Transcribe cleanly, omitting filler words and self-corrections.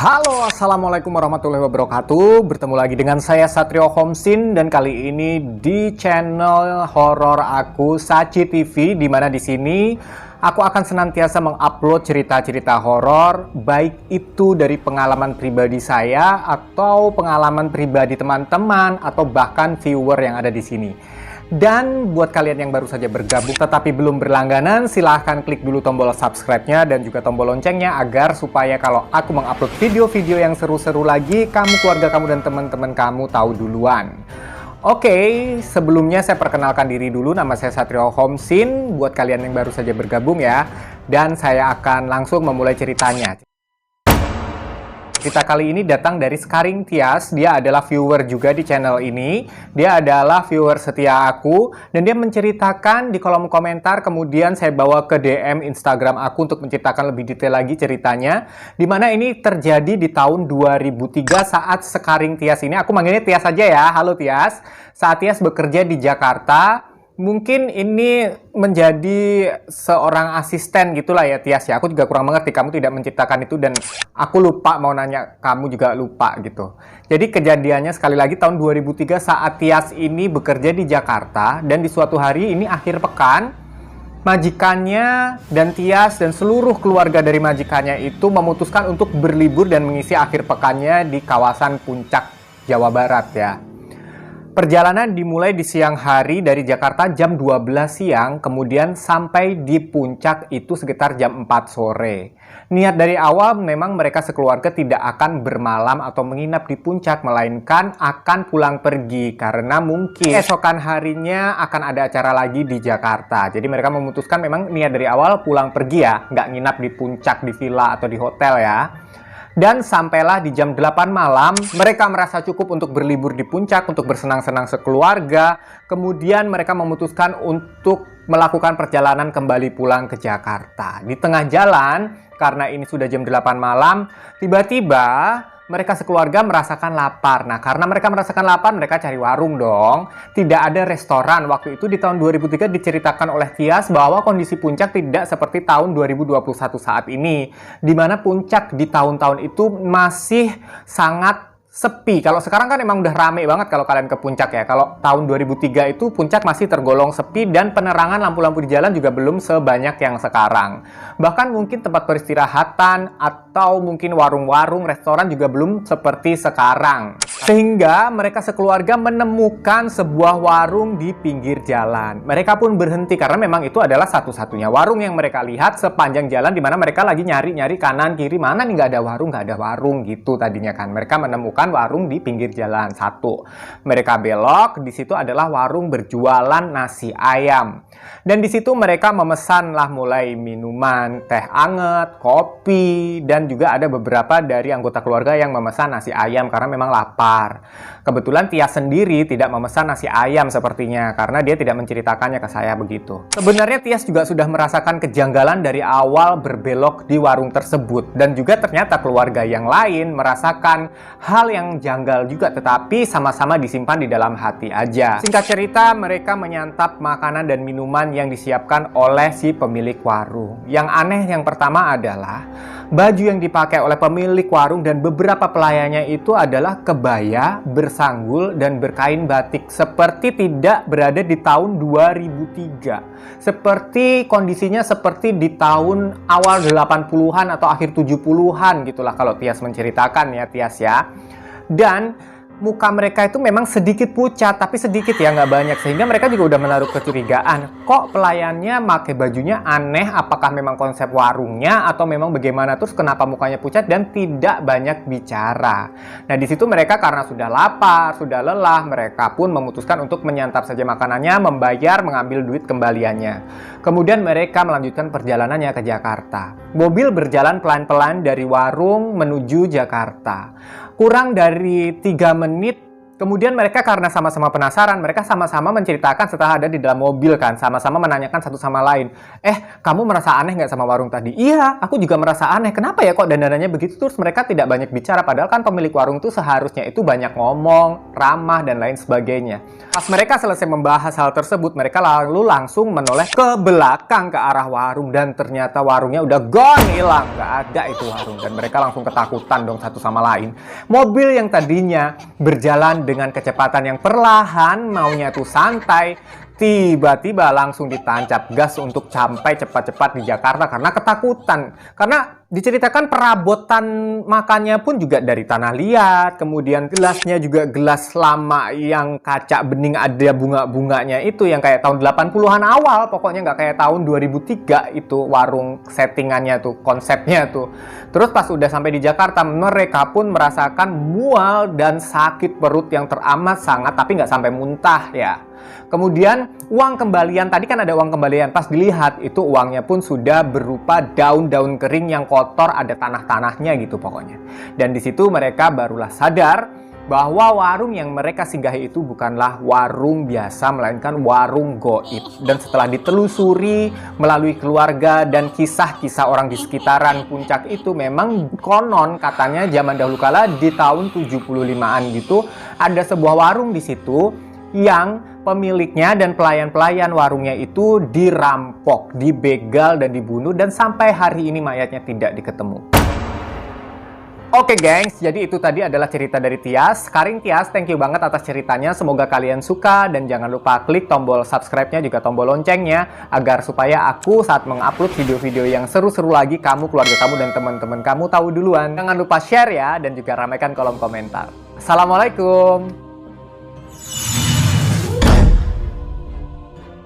Halo, assalamualaikum warahmatullahi wabarakatuh. Bertemu lagi dengan saya Satrio Homsin dan kali ini di channel horor aku Sachi TV, di mana di sini aku akan senantiasa mengupload cerita-cerita horor, baik itu dari pengalaman pribadi saya atau pengalaman pribadi teman-teman atau bahkan viewer yang ada di sini. Dan buat kalian yang baru saja bergabung tetapi belum berlangganan, silahkan klik dulu tombol subscribe-nya dan juga tombol loncengnya agar supaya kalau aku mengupload video-video yang seru-seru lagi, kamu, keluarga kamu, dan teman-teman kamu tahu duluan. Oke, sebelumnya saya perkenalkan diri dulu, nama saya Satrio Homsin, buat kalian yang baru saja bergabung ya. Dan saya akan langsung memulai ceritanya. Cerita kali ini datang dari Skaring Tias. Dia adalah viewer juga di channel ini. Dia adalah viewer setia aku. Dan dia menceritakan di kolom komentar. Kemudian saya bawa ke DM Instagram aku untuk menceritakan lebih detail lagi ceritanya. Dimana ini terjadi di tahun 2003 saat Skaring Tias ini. Aku manggilnya Tias saja ya. Halo Tias. Saat Tias bekerja di Jakarta. Mungkin ini menjadi seorang asisten gitulah ya Tias ya. Aku juga kurang mengerti, kamu tidak menciptakan itu dan aku lupa mau nanya, kamu juga lupa gitu. Jadi kejadiannya sekali lagi tahun 2003 saat Tias ini bekerja di Jakarta dan di suatu hari ini akhir pekan, majikannya dan Tias dan seluruh keluarga dari majikannya itu memutuskan untuk berlibur dan mengisi akhir pekannya di kawasan Puncak, Jawa Barat ya. Perjalanan dimulai di siang hari dari Jakarta jam 12 siang, kemudian sampai di puncak itu sekitar jam 4 sore. Niat dari awal memang mereka sekeluarga tidak akan bermalam atau menginap di puncak, melainkan akan pulang pergi karena mungkin esokan harinya akan ada acara lagi di Jakarta. Jadi mereka memutuskan memang niat dari awal pulang pergi ya, nggak nginap di puncak, di villa atau di hotel ya. Dan sampailah di jam 8 malam, mereka merasa cukup untuk berlibur di puncak, untuk bersenang-senang sekeluarga. Kemudian mereka memutuskan untuk melakukan perjalanan kembali pulang ke Jakarta. Di tengah jalan, karena ini sudah jam 8 malam, tiba-tiba mereka sekeluarga merasakan lapar. Nah, karena mereka merasakan lapar, mereka cari warung dong. Tidak ada restoran. Waktu itu di tahun 2003 diceritakan oleh Tias bahwa kondisi puncak tidak seperti tahun 2021 saat ini. Di mana puncak di tahun-tahun itu masih sangat sepi. Kalau sekarang kan emang udah rame banget kalau kalian ke puncak ya. Kalau tahun 2003 itu puncak masih tergolong sepi dan penerangan lampu-lampu di jalan juga belum sebanyak yang sekarang. Bahkan mungkin tempat peristirahatan atau mungkin warung-warung, restoran juga belum seperti sekarang. Sehingga mereka sekeluarga menemukan sebuah warung di pinggir jalan. Mereka pun berhenti karena memang itu adalah satu-satunya warung yang mereka lihat sepanjang jalan, di mana mereka lagi nyari-nyari kanan kiri, mana nih nggak ada warung gitu tadinya kan. Mereka menemukan warung di pinggir jalan satu. Mereka belok, di situ adalah warung berjualan nasi ayam. Dan di situ mereka memesanlah mulai minuman, teh anget, kopi, dan juga ada beberapa dari anggota keluarga yang memesan nasi ayam karena memang lapar. Kebetulan Tias sendiri tidak memesan nasi ayam sepertinya karena dia tidak menceritakannya ke saya begitu. Sebenarnya Tias juga sudah merasakan kejanggalan dari awal berbelok di warung tersebut dan juga ternyata keluarga yang lain merasakan hal yang janggal juga, tetapi sama-sama disimpan di dalam hati aja. Singkat cerita, mereka menyantap makanan dan minuman yang disiapkan oleh si pemilik warung. Yang aneh yang pertama adalah baju yang dipakai oleh pemilik warung dan beberapa pelayannya itu adalah kebaya, bersanggul, dan berkain batik. Seperti tidak berada di tahun 2003. Seperti kondisinya seperti di tahun awal 80-an atau akhir 70-an gitulah kalau Tias menceritakan ya Tias ya. Dan muka mereka itu memang sedikit pucat, tapi sedikit ya, nggak banyak. Sehingga mereka juga udah menaruh kecurigaan. Kok pelayannya pakai bajunya aneh? Apakah memang konsep warungnya atau memang bagaimana? Terus kenapa mukanya pucat dan tidak banyak bicara? Nah, di situ mereka karena sudah lapar, sudah lelah, mereka pun memutuskan untuk menyantap saja makanannya, membayar, mengambil duit kembaliannya. Kemudian mereka melanjutkan perjalanannya ke Jakarta. Mobil berjalan pelan-pelan dari warung menuju Jakarta. Kurang dari 3 menit Kemudian mereka karena sama-sama penasaran, mereka sama-sama menceritakan setelah ada di dalam mobil kan, sama-sama menanyakan satu sama lain. Kamu merasa aneh nggak sama warung tadi? Iya, aku juga merasa aneh. Kenapa ya kok dandanannya begitu? Terus mereka tidak banyak bicara, padahal kan pemilik warung itu seharusnya itu banyak ngomong, ramah, dan lain sebagainya. Pas mereka selesai membahas hal tersebut, mereka lalu langsung menoleh ke belakang ke arah warung, dan ternyata warungnya udah gone, hilang. Nggak ada itu warung, dan mereka langsung ketakutan dong satu sama lain. Mobil yang tadinya berjalan dengan kecepatan yang perlahan, maunya tuh santai, tiba-tiba langsung ditancap gas untuk sampai cepat-cepat di Jakarta karena ketakutan. Karena diceritakan perabotan makannya pun juga dari tanah liat, kemudian gelasnya juga gelas lama yang kaca bening ada bunga-bunganya itu yang kayak tahun 80-an awal, pokoknya nggak kayak tahun 2003 itu warung settingannya tuh, konsepnya tuh. Terus pas udah sampai di Jakarta, mereka pun merasakan mual dan sakit perut yang teramat sangat, tapi nggak sampai muntah ya. Kemudian uang kembalian, tadi kan ada uang kembalian, pas dilihat itu uangnya pun sudah berupa daun-daun kering yang kotor, ada tanah-tanahnya gitu pokoknya. Dan di situ mereka barulah sadar bahwa warung yang mereka singgahi itu bukanlah warung biasa, melainkan warung goib. Dan setelah ditelusuri melalui keluarga dan kisah-kisah orang di sekitaran puncak itu, memang konon katanya zaman dahulu kala di tahun 75-an gitu, ada sebuah warung di situ yang pemiliknya dan pelayan-pelayan warungnya itu dirampok, dibegal dan dibunuh, dan sampai hari ini mayatnya tidak diketemu. Oke gengs, jadi itu tadi adalah cerita dari Tias. Karin Tias, thank you banget atas ceritanya. Semoga kalian suka dan jangan lupa klik tombol subscribe-nya juga tombol loncengnya agar supaya aku saat mengupload video-video yang seru-seru lagi, kamu, keluarga kamu, dan teman-teman kamu tahu duluan. Jangan lupa share ya dan juga ramaikan kolom komentar. Assalamualaikum.